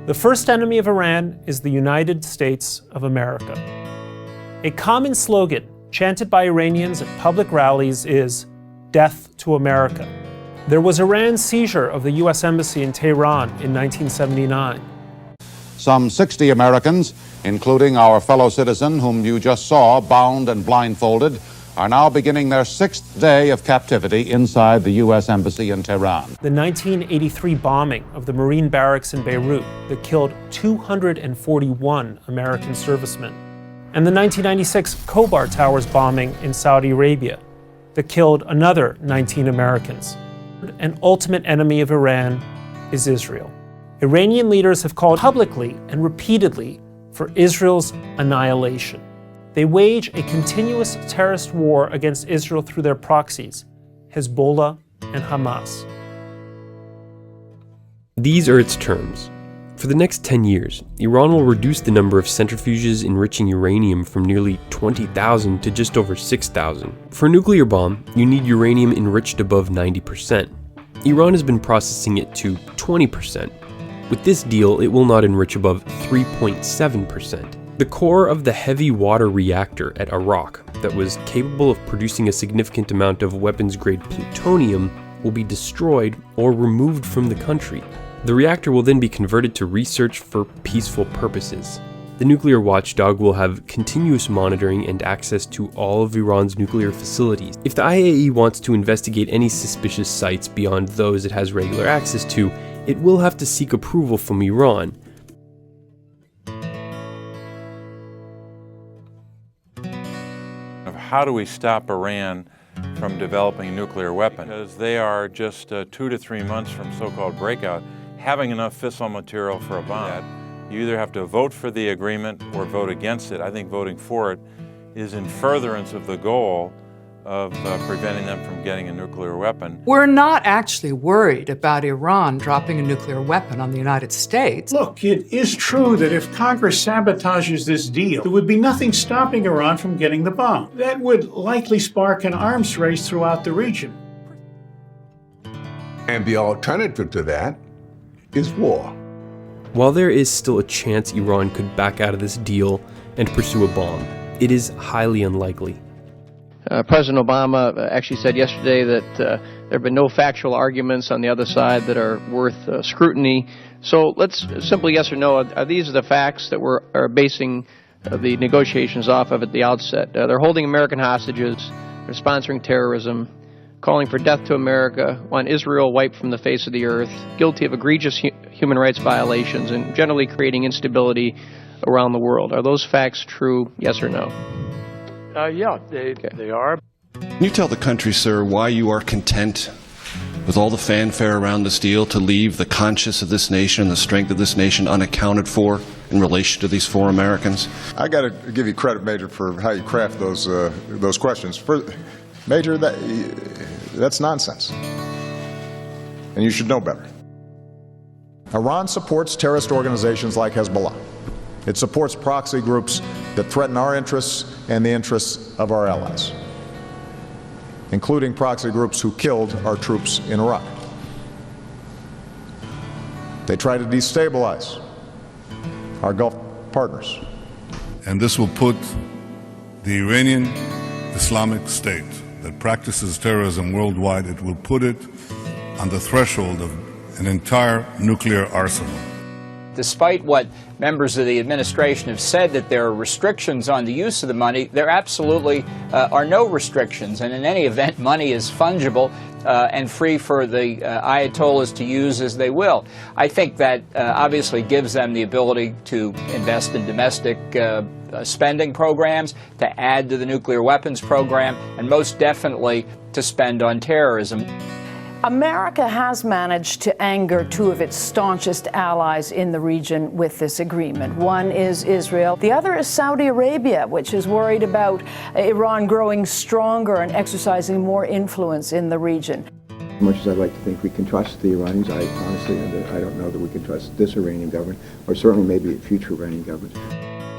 The first enemy of Iran is the United States of America. A common slogan chanted by Iranians at public rallies is, "Death to America." There was Iran's seizure of the U.S. Embassy in Tehran in 1979. Some 60 Americans, including our fellow citizen whom you just saw bound and blindfolded, are now beginning their 6th day of captivity inside the U.S. Embassy in Tehran. The 1983 bombing of the Marine barracks in Beirut that killed 241 American servicemen. And the 1996 Khobar Towers bombing in Saudi Arabia that killed another 19 Americans. An ultimate enemy of Iran is Israel. Iranian leaders have called publicly and repeatedly for Israel's annihilation. They wage a continuous terrorist war against Israel through their proxies, Hezbollah and Hamas. These are its terms. For the next 10 years, Iran will reduce the number of centrifuges enriching uranium from nearly 20,000 to just over 6,000. For a nuclear bomb, you need uranium enriched above 90%. Iran has been processing it to 20%. With this deal, it will not enrich above 3.7%. The core of the heavy water reactor at Arak that was capable of producing a significant amount of weapons-grade plutonium will be destroyed or removed from the country. The reactor will then be converted to research for peaceful purposes. The nuclear watchdog will have continuous monitoring and access to all of Iran's nuclear facilities. If the IAEA wants to investigate any suspicious sites beyond those it has regular access to, it will have to seek approval from Iran. How do we stop Iran from developing a nuclear weapon? Because they are just 2 to 3 months from so-called breakout, having enough fissile material for a bomb. You either have to vote for the agreement or vote against it. I think voting for it is in furtherance of the goal of preventing them from getting a nuclear weapon. We're not actually worried about Iran dropping a nuclear weapon on the United States. Look, it is true that if Congress sabotages this deal, there would be nothing stopping Iran from getting the bomb. That would likely spark an arms race throughout the region. And the alternative to that is war. While there is still a chance Iran could back out of this deal and pursue a bomb, it is highly unlikely. President Obama actually said yesterday that there have been no factual arguments on the other side that are worth scrutiny. So let's simply yes or no, are these the facts that are basing the negotiations off of at the outset? They're holding American hostages, they're sponsoring terrorism, calling for death to America, want Israel wiped from the face of the earth, guilty of egregious human rights violations, and generally creating instability around the world. Are those facts true, yes or no? Yeah, they are. Can you tell the country, sir, why you are content with all the fanfare around this deal to leave the conscience of this nation and the strength of this nation unaccounted for in relation to these 4 Americans? I got to give you credit, Major, for how you craft those questions. Major, that's nonsense, and you should know better. Iran supports terrorist organizations like Hezbollah. It supports proxy groups that threaten our interests and the interests of our allies, including proxy groups who killed our troops in Iraq. They try to destabilize our Gulf partners. And this will put the Iranian Islamic State that practices terrorism worldwide, it will put it on the threshold of an entire nuclear arsenal. Despite what members of the administration have said that there are restrictions on the use of the money, there absolutely are no restrictions. And in any event, money is fungible and free for the Ayatollahs to use as they will. I think that obviously gives them the ability to invest in domestic spending programs, to add to the nuclear weapons program, and most definitely to spend on terrorism. America has managed to anger 2 of its staunchest allies in the region with this agreement. One is Israel. The other is Saudi Arabia, which is worried about Iran growing stronger and exercising more influence in the region. As much as I'd like to think we can trust the Iranians, I honestly don't know that we can trust this Iranian government, or certainly maybe a future Iranian government.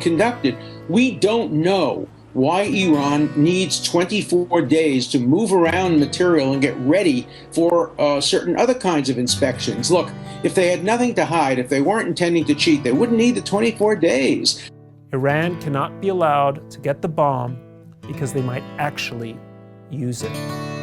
Conducted, we don't know why Iran needs 24 days to move around material and get ready for certain other kinds of inspections. Look, if they had nothing to hide, if they weren't intending to cheat, they wouldn't need the 24 days. Iran cannot be allowed to get the bomb because they might actually use it.